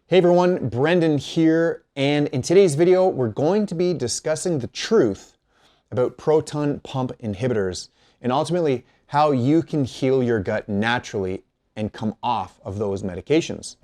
Hey everyone, Brendan here, and in today's video, we're going to be discussing the truth about proton pump inhibitors and ultimately how you can heal your gut naturally and come off of those medications.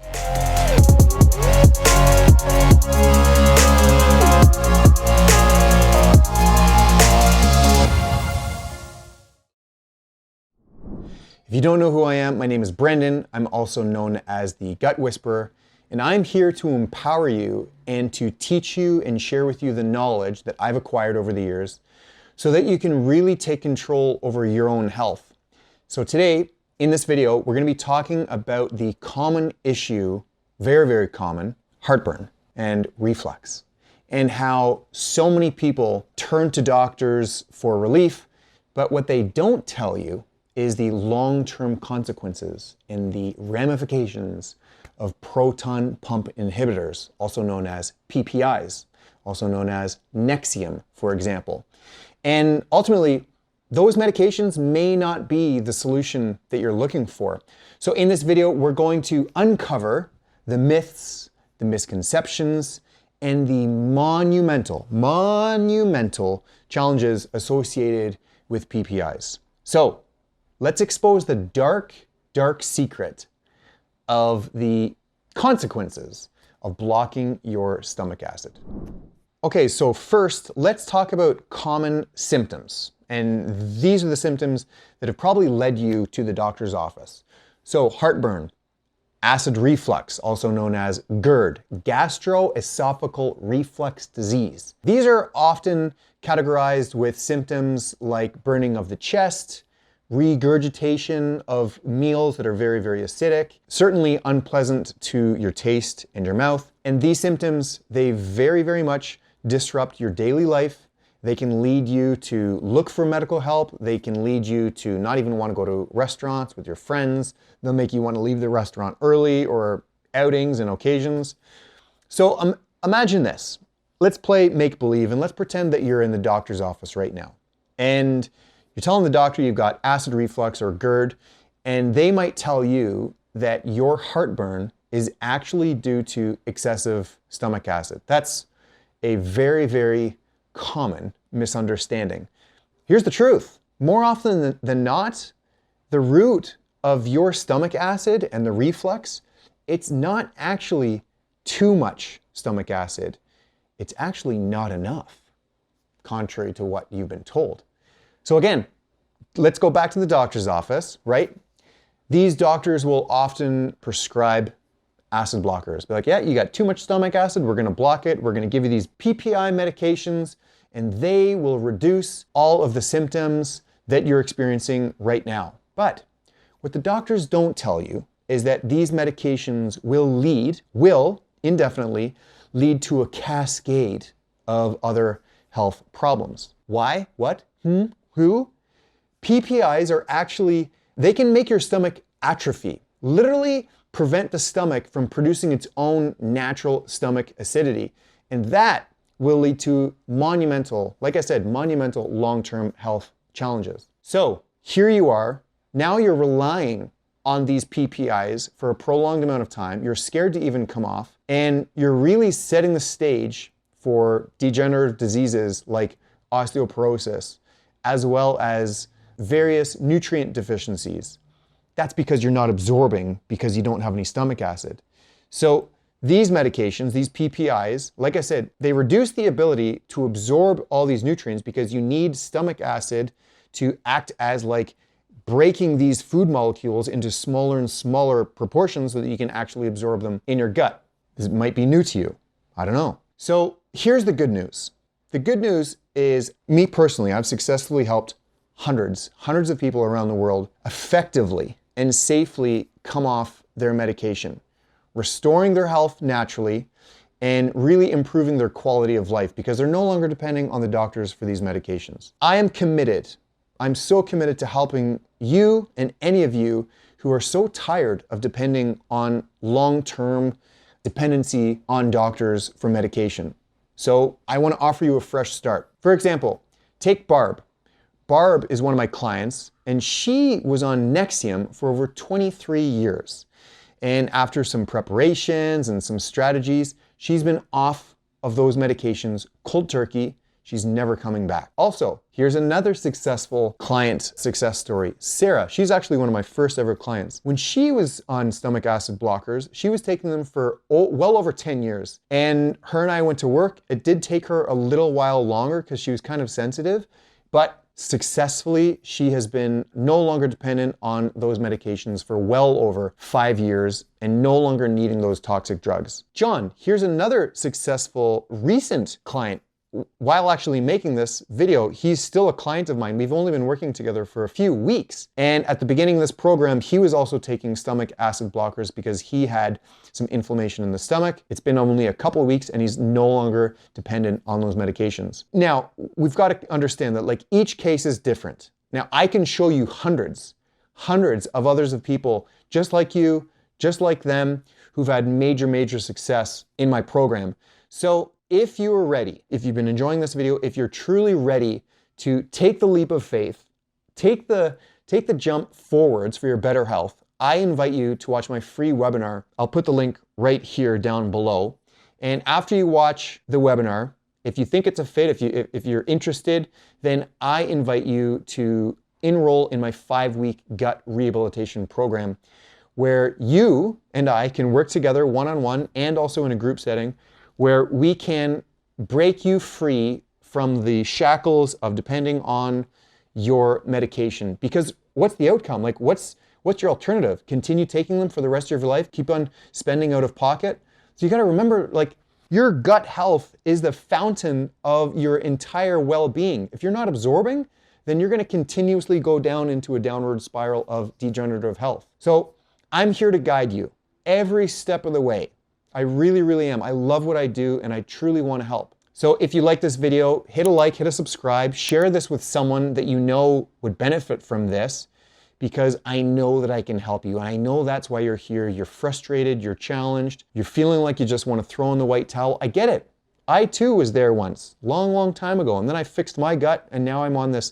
If you don't know who I am, my name is Brendan. I'm also known as the Gut Whisperer, and I'm here to empower you and to teach you and share with you the knowledge that I've acquired over the years so that you can really take control over your own health. So today, in this video, we're going to be talking about the common issue, very, very common, heartburn and reflux, and how so many people turn to doctors for relief, but what they don't tell you is the long-term consequences and the ramifications of proton pump inhibitors, also known as PPIs, also known as Nexium, for example. And ultimately, those medications may not be the solution that you're looking for. So in this video, we're going to uncover the myths, the misconceptions, and the monumental challenges associated with PPIs. So let's expose the dark secret of the consequences of blocking your stomach acid. Okay, so first, let's talk about common symptoms. And these are the symptoms that have probably led you to the doctor's office. So heartburn, acid reflux, also known as GERD, gastroesophageal reflux disease. These are often categorized with symptoms like burning of the chest, regurgitation of meals that are very, very acidic, certainly unpleasant to your taste and your mouth. And these symptoms, they very, very much disrupt your daily life. They can lead you to look for medical help. They can lead you to not even want to go to restaurants with your friends. They'll make you want to leave the restaurant early or outings and occasions. So imagine this. Let's play make-believe and let's pretend that you're in the doctor's office right now. And you're telling the doctor you've got acid reflux or GERD, and they might tell you that your heartburn is actually due to excessive stomach acid. That's a very, very common misunderstanding. Here's the truth. More often than not, the root of your stomach acid and the reflux, it's not actually too much stomach acid. It's actually not enough, contrary to what you've been told. So again, let's go back to the doctor's office, right? These doctors will often prescribe acid blockers. Be like, yeah, you got too much stomach acid, we're gonna block it, we're gonna give you these PPI medications, and they will reduce all of the symptoms that you're experiencing right now. But what the doctors don't tell you is that these medications will indefinitely lead to a cascade of other health problems. Why? What? Who? PPIs are actually, they can make your stomach atrophy, literally prevent the stomach from producing its own natural stomach acidity. And that will lead to monumental, like I said, monumental long-term health challenges. So here you are, now you're relying on these PPIs for a prolonged amount of time. You're scared to even come off, and you're really setting the stage for degenerative diseases like osteoporosis, as well as various nutrient deficiencies. That's because you're not absorbing because you don't have any stomach acid. So these medications, these PPIs, like I said, they reduce the ability to absorb all these nutrients because you need stomach acid to act as like breaking these food molecules into smaller and smaller proportions so that you can actually absorb them in your gut. This might be new to you. I don't know. So here's the good news. The good news is, me personally, I've successfully helped hundreds of people around the world effectively and safely come off their medication, restoring their health naturally and really improving their quality of life because they're no longer depending on the doctors for these medications. I am committed. I'm so committed to helping you and any of you who are so tired of depending on long-term dependency on doctors for medication. So I want to offer you a fresh start. For example, take Barb. Barb is one of my clients, and she was on Nexium for over 23 years. And after some preparations and some strategies, she's been off of those medications cold turkey. She's never coming back. Also, here's another successful client success story. Sarah, she's actually one of my first ever clients. When she was on stomach acid blockers, she was taking them for well over 10 years. And her and I went to work. It did take her a little while longer because she was kind of sensitive, but successfully, she has been no longer dependent on those medications for well over 5 years and no longer needing those toxic drugs. John, here's another successful recent client. While actually making this video, he's still a client of mine. We've only been working together for a few weeks. And at the beginning of this program, he was also taking stomach acid blockers because he had some inflammation in the stomach. It's been only a couple of weeks and he's no longer dependent on those medications. Now, we've got to understand that like each case is different. Now, I can show you hundreds of others of people just like you, just like them, who've had major success in my program. So if you are ready, if you've been enjoying this video, if you're truly ready to take the leap of faith, take the jump forwards for your better health, I invite you to watch my free webinar. I'll put the link right here down below. And after you watch the webinar, if you think it's a fit, if you're interested, then I invite you to enroll in my 5-week gut rehabilitation program where you and I can work together one-on-one and also in a group setting where we can break you free from the shackles of depending on your medication. Because what's the outcome? Like what's your alternative? Continue taking them for the rest of your life? Keep on spending out of pocket? So you gotta remember, like, your gut health is the fountain of your entire well-being. If you're not absorbing, then you're gonna continuously go down into a downward spiral of degenerative health. So I'm here to guide you every step of the way. I really am. I love what I do and I truly want to help. So if you like this video, hit a like, hit a subscribe, share this with someone that you know would benefit from this because I know that I can help you. And I know that's why you're here. You're frustrated, you're challenged, you're feeling like you just want to throw in the white towel. I get it. I too was there once, long time ago. And then I fixed my gut and now I'm on this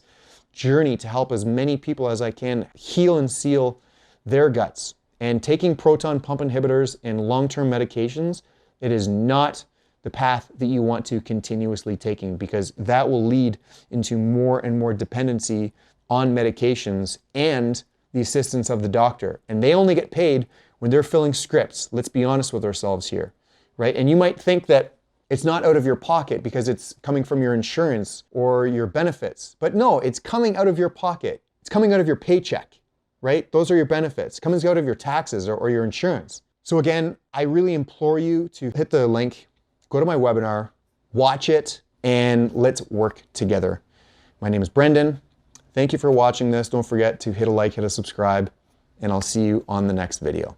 journey to help as many people as I can heal and seal their guts. And taking proton pump inhibitors and long-term medications, it is not the path that you want to continuously taking because that will lead into more and more dependency on medications and the assistance of the doctor. And they only get paid when they're filling scripts. Let's be honest with ourselves here, right? And you might think that it's not out of your pocket because it's coming from your insurance or your benefits. But no, it's coming out of your pocket. It's coming out of your paycheck. Right? Those are your benefits. Comes out of your taxes or your insurance. So again, I really implore you to hit the link, go to my webinar, watch it, and let's work together. My name is Brendan. Thank you for watching this. Don't forget to hit a like, hit a subscribe, and I'll see you on the next video.